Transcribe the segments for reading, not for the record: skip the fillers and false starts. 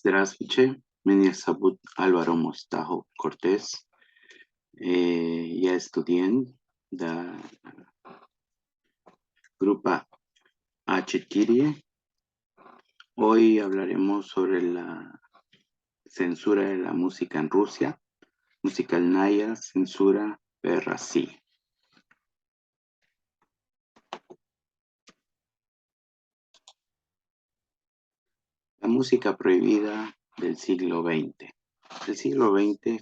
Здравствуйте, меня зовут Álvaro Mostajo Cortés. Я студент del grupo A4. Hoy hablaremos sobre la censura de la música en Rusia, Musikalnaya censura в России. La música prohibida del siglo XX. El siglo XX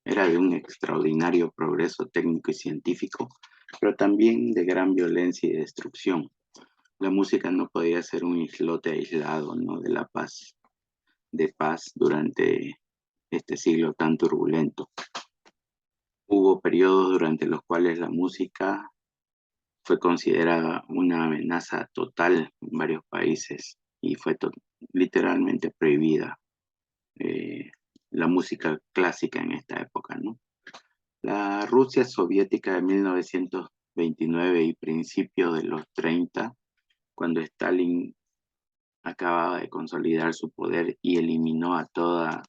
era de un extraordinario progreso técnico y científico, pero también de gran violencia y destrucción. La música no podía ser un islote aislado, ¿no?, de paz durante este siglo tan turbulento. Hubo periodos durante los cuales la música fue considerada una amenaza total en varios países y fue literalmente prohibida la música clásica en esta época, ¿no? La Rusia soviética de 1929 y principios de los 30, cuando Stalin acababa de consolidar su poder y eliminó a toda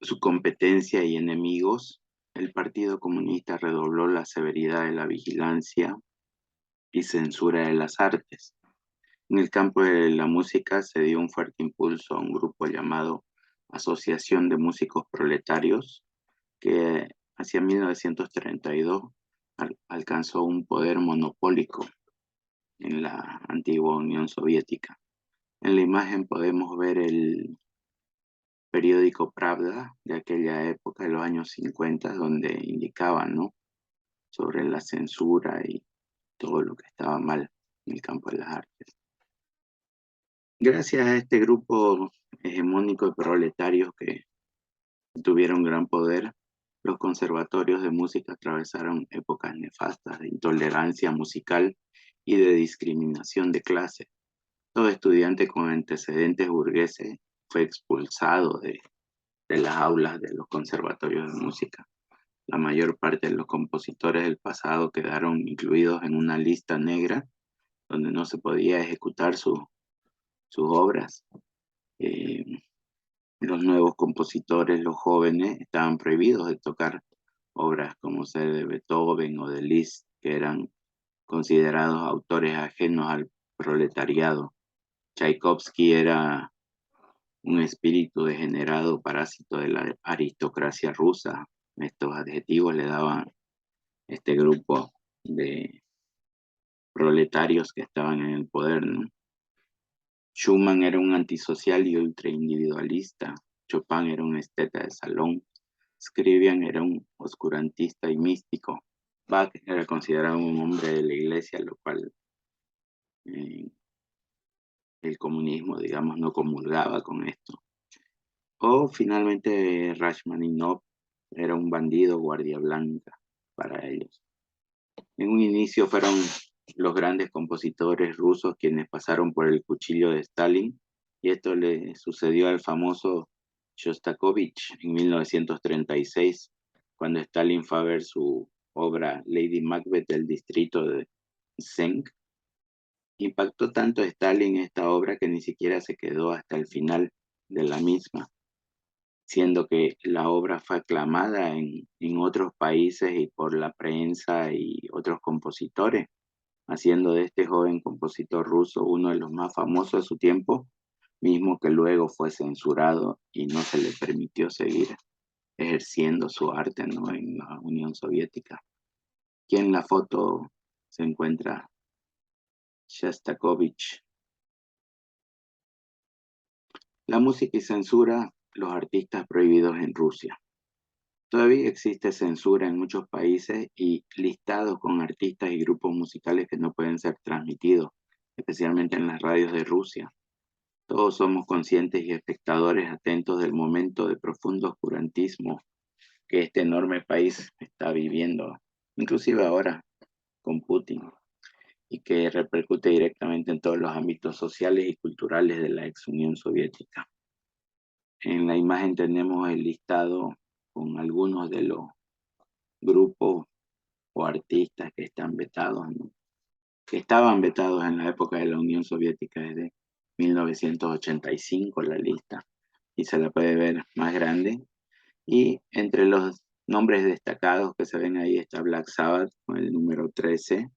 su competencia y enemigos, el Partido Comunista redobló la severidad de la vigilancia y censura de las artes. En el campo de la música se dio un fuerte impulso a un grupo llamado Asociación de Músicos Proletarios, que hacia 1932 alcanzó un poder monopólico en la antigua Unión Soviética. En la imagen podemos ver el periódico Pravda de aquella época, de los años 50, donde indicaban, ¿no?, sobre la censura y todo lo que estaba mal en el campo de las artes. Gracias a este grupo hegemónico de proletarios que tuvieron gran poder, los conservatorios de música atravesaron épocas nefastas de intolerancia musical y de discriminación de clase. Todo estudiante con antecedentes burgueses fue expulsado de las aulas de los conservatorios de música. La mayor parte de los compositores del pasado quedaron incluidos en una lista negra donde no se podía ejecutar sus obras. Los nuevos compositores, los jóvenes, estaban prohibidos de tocar obras como ser de Beethoven o de Liszt, que eran considerados autores ajenos al proletariado. Tchaikovsky era un espíritu degenerado, parásito de la aristocracia rusa. Estos adjetivos le daban este grupo de proletarios que estaban en el poder, ¿no? Schumann era un antisocial y ultraindividualista. Chopin era un esteta de salón. Scriabin era un oscurantista y místico. Bach era considerado un hombre de la iglesia, lo cual el comunismo, digamos, no comulgaba con esto. O finalmente Rachmaninoff era un bandido guardia blanca para ellos. En un inicio fueron los grandes compositores rusos quienes pasaron por el cuchillo de Stalin, y esto le sucedió al famoso Shostakovich en 1936, cuando Stalin fue a ver su obra Lady Macbeth del distrito de Senk. Impactó tanto a Stalin esta obra que ni siquiera se quedó hasta el final de la misma, siendo que la obra fue aclamada en otros países y por la prensa y otros compositores, haciendo de este joven compositor ruso uno de los más famosos de su tiempo, mismo que luego fue censurado y no se le permitió seguir ejerciendo su arte, ¿no?, en la Unión Soviética. Aquí en la foto se encuentra Shostakovich. La música y censura, los artistas prohibidos en Rusia. Todavía existe censura en muchos países y listados con artistas y grupos musicales que no pueden ser transmitidos, especialmente en las radios de Rusia. Todos somos conscientes y espectadores atentos del momento de profundo oscurantismo que este enorme país está viviendo, inclusive ahora con Putin, y que repercute directamente en todos los ámbitos sociales y culturales de la ex Unión Soviética. En la imagen tenemos el listado con algunos de los grupos o artistas que están vetados, ¿no?, que estaban vetados en la época de la Unión Soviética, desde 1985 la lista, y se la puede ver más grande. Y entre los nombres destacados que se ven ahí está Black Sabbath con el número 13,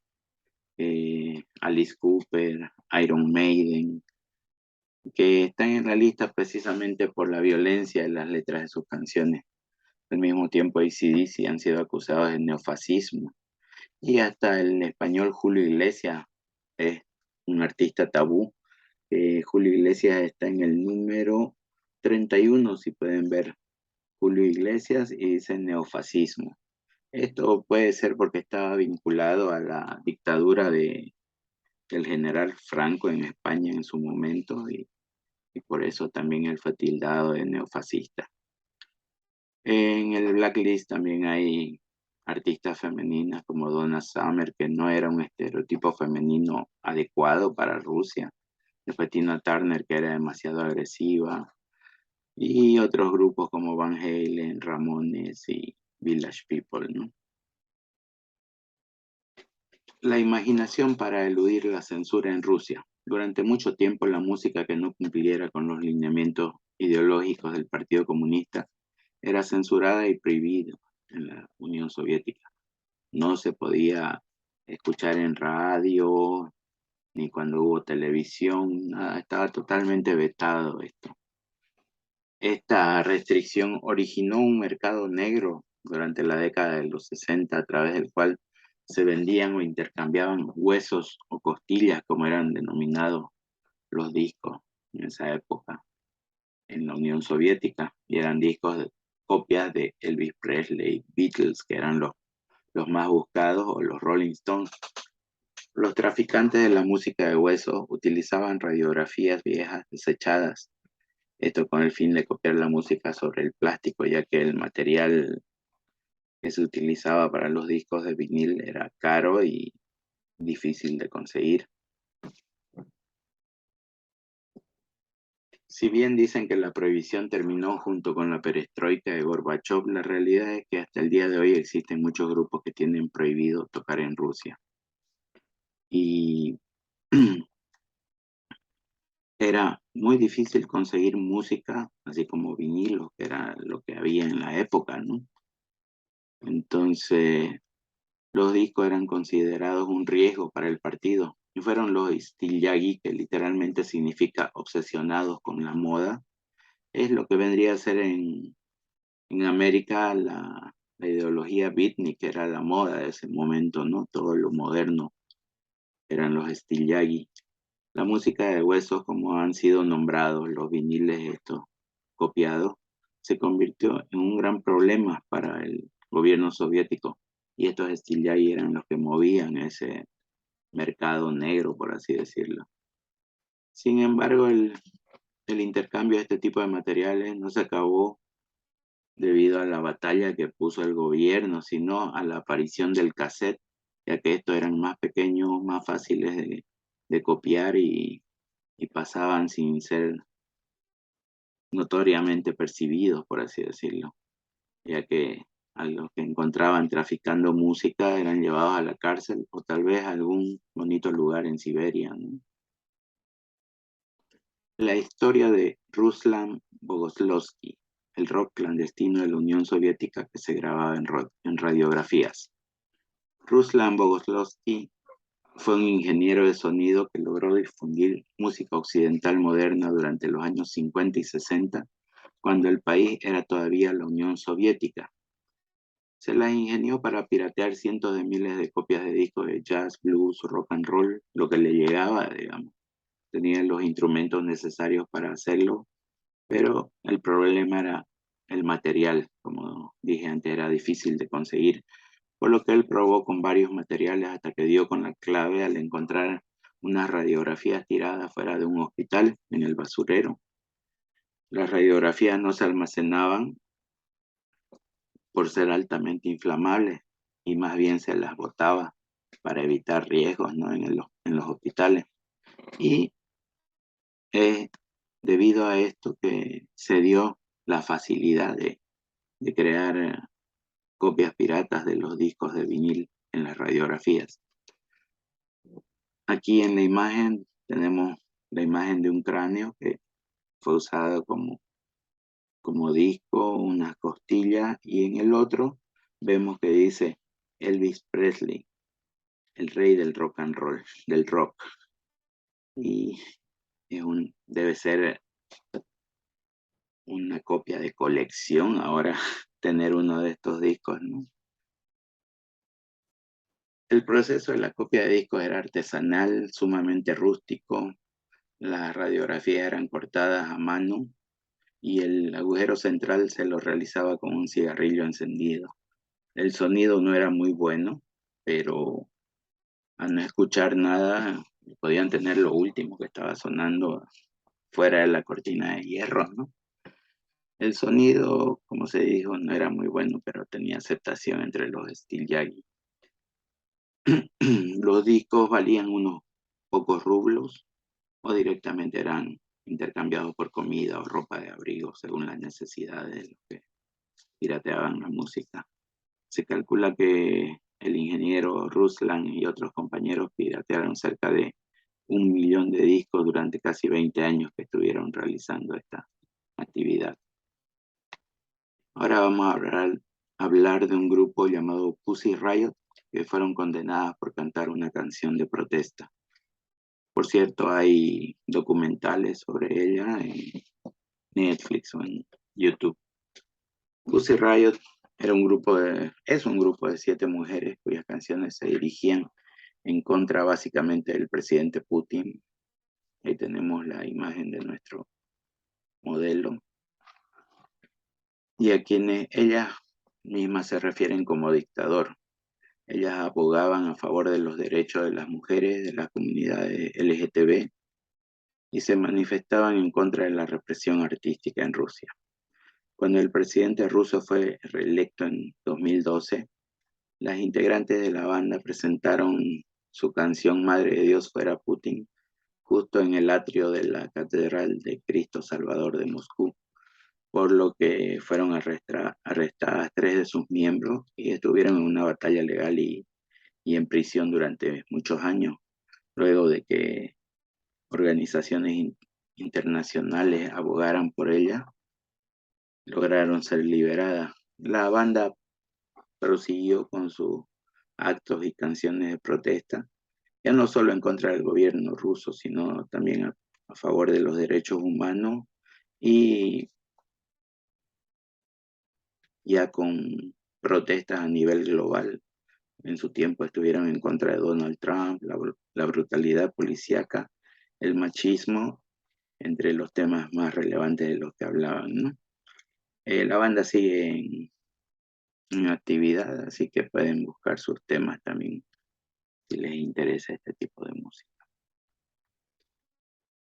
Alice Cooper, Iron Maiden, que están en la lista precisamente por la violencia de las letras de sus canciones. Al mismo tiempo, AC/DC han sido acusados de neofascismo. Y hasta el español Julio Iglesias es un artista tabú. Julio Iglesias está en el número 31, si pueden ver Julio Iglesias, y dice neofascismo. Esto puede ser porque estaba vinculado a la dictadura del general Franco en España en su momento, y por eso también él fue tildado de neofascista. En el Blacklist también hay artistas femeninas como Donna Summer, que no era un estereotipo femenino adecuado para Rusia. Después Tina Turner, que era demasiado agresiva. Y otros grupos como Van Halen, Ramones y Village People, ¿no? La imaginación para eludir la censura en Rusia. Durante mucho tiempo la música que no cumpliera con los lineamientos ideológicos del Partido Comunista era censurada y prohibida en la Unión Soviética. No se podía escuchar en radio, ni cuando hubo televisión, nada, estaba totalmente vetado esto. Esta restricción originó un mercado negro durante la década de los 60, a través del cual se vendían o intercambiaban huesos o costillas, como eran denominados los discos en esa época en la Unión Soviética, y eran discos de copias de Elvis Presley, Beatles, que eran los más buscados, o los Rolling Stones. Los traficantes de la música de hueso utilizaban radiografías viejas desechadas, esto con el fin de copiar la música sobre el plástico, ya que el material que se utilizaba para los discos de vinil era caro y difícil de conseguir. Si bien dicen que la prohibición terminó junto con la perestroika de Gorbachov, la realidad es que hasta el día de hoy existen muchos grupos que tienen prohibido tocar en Rusia. Y era muy difícil conseguir música, así como vinilos, que era lo que había en la época, ¿no? Entonces, los discos eran considerados un riesgo para el partido. Y fueron los Stilyagi, que literalmente significa obsesionados con la moda. Es lo que vendría a ser en América la ideología beatnik, que era la moda de ese momento, ¿no? Todo lo moderno eran los Stilyagi. La música de huesos, como han sido nombrados los viniles estos copiados, se convirtió en un gran problema para el gobierno soviético. Y estos Stilyagi eran los que movían ese mercado negro, por así decirlo. Sin embargo, el intercambio de este tipo de materiales no se acabó debido a la batalla que puso el gobierno, sino a la aparición del cassette, ya que estos eran más pequeños, más fáciles de copiar, y pasaban sin ser notoriamente percibidos, por así decirlo, ya que a los que encontraban traficando música eran llevados a la cárcel o tal vez a algún bonito lugar en Siberia, ¿no? La historia de Ruslan Bogoslovsky, el rock clandestino de la Unión Soviética que se grababa en radiografías. Ruslan Bogoslovsky fue un ingeniero de sonido que logró difundir música occidental moderna durante los años 50 y 60, cuando el país era todavía la Unión Soviética. Se las ingenió para piratear cientos de miles de copias de discos de jazz, blues, rock and roll, lo que le llegaba, digamos. Tenía los instrumentos necesarios para hacerlo, pero el problema era el material, como dije antes, era difícil de conseguir, por lo que él probó con varios materiales hasta que dio con la clave al encontrar unas radiografías tiradas fuera de un hospital en el basurero. Las radiografías no se almacenaban por ser altamente inflamables, y más bien se las botaba para evitar riesgos, ¿no? en los hospitales. Y es debido a esto que se dio la facilidad de crear copias piratas de los discos de vinil en las radiografías. Aquí en la imagen tenemos la imagen de un cráneo que fue usado como disco, una costilla, y en el otro vemos que dice Elvis Presley, el rey del rock and roll, del rock. Y debe ser una copia de colección ahora tener uno de estos discos, ¿no? El proceso de la copia de discos era artesanal, sumamente rústico. Las radiografías eran cortadas a mano y el agujero central se lo realizaba con un cigarrillo encendido. El sonido no era muy bueno, pero al no escuchar nada, podían tener lo último que estaba sonando fuera de la cortina de hierro, ¿no? El sonido, como se dijo, no era muy bueno, pero tenía aceptación entre los Steel Yagi. Los discos valían unos pocos rublos o directamente eran intercambiados por comida o ropa de abrigo según las necesidades de los que pirateaban la música. Se calcula que el ingeniero Ruslan y otros compañeros piratearon cerca de 1 millón de discos durante casi 20 años que estuvieron realizando esta actividad. Ahora vamos a hablar de un grupo llamado Pussy Riot, que fueron condenadas por cantar una canción de protesta. Por cierto, hay documentales sobre ella en Netflix o en YouTube. Pussy Riot es un grupo de 7 mujeres cuyas canciones se dirigían en contra básicamente del presidente Putin. Ahí tenemos la imagen de nuestro modelo. Y a quienes ellas mismas se refieren como dictador. Ellas abogaban a favor de los derechos de las mujeres, de las comunidades LGTB, y se manifestaban en contra de la represión artística en Rusia. Cuando el presidente ruso fue reelecto en 2012, las integrantes de la banda presentaron su canción Madre de Dios fuera Putin, justo en el atrio de la Catedral de Cristo Salvador de Moscú, por lo que fueron arrestadas 3 de sus miembros y estuvieron en una batalla legal y en prisión durante muchos años, luego de que organizaciones internacionales abogaran por ella, lograron ser liberadas. La banda prosiguió con sus actos y canciones de protesta, ya no solo en contra del gobierno ruso, sino también a favor de los derechos humanos y ya con protestas a nivel global. En su tiempo estuvieron en contra de Donald Trump, la brutalidad policíaca, el machismo, entre los temas más relevantes de los que hablaban, ¿no? La banda sigue en actividad, así que pueden buscar sus temas también si les interesa este tipo de música.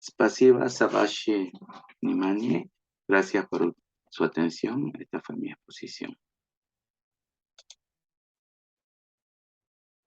Spasiba Savage Nimanie, gracias por su atención. Esta fue mi exposición.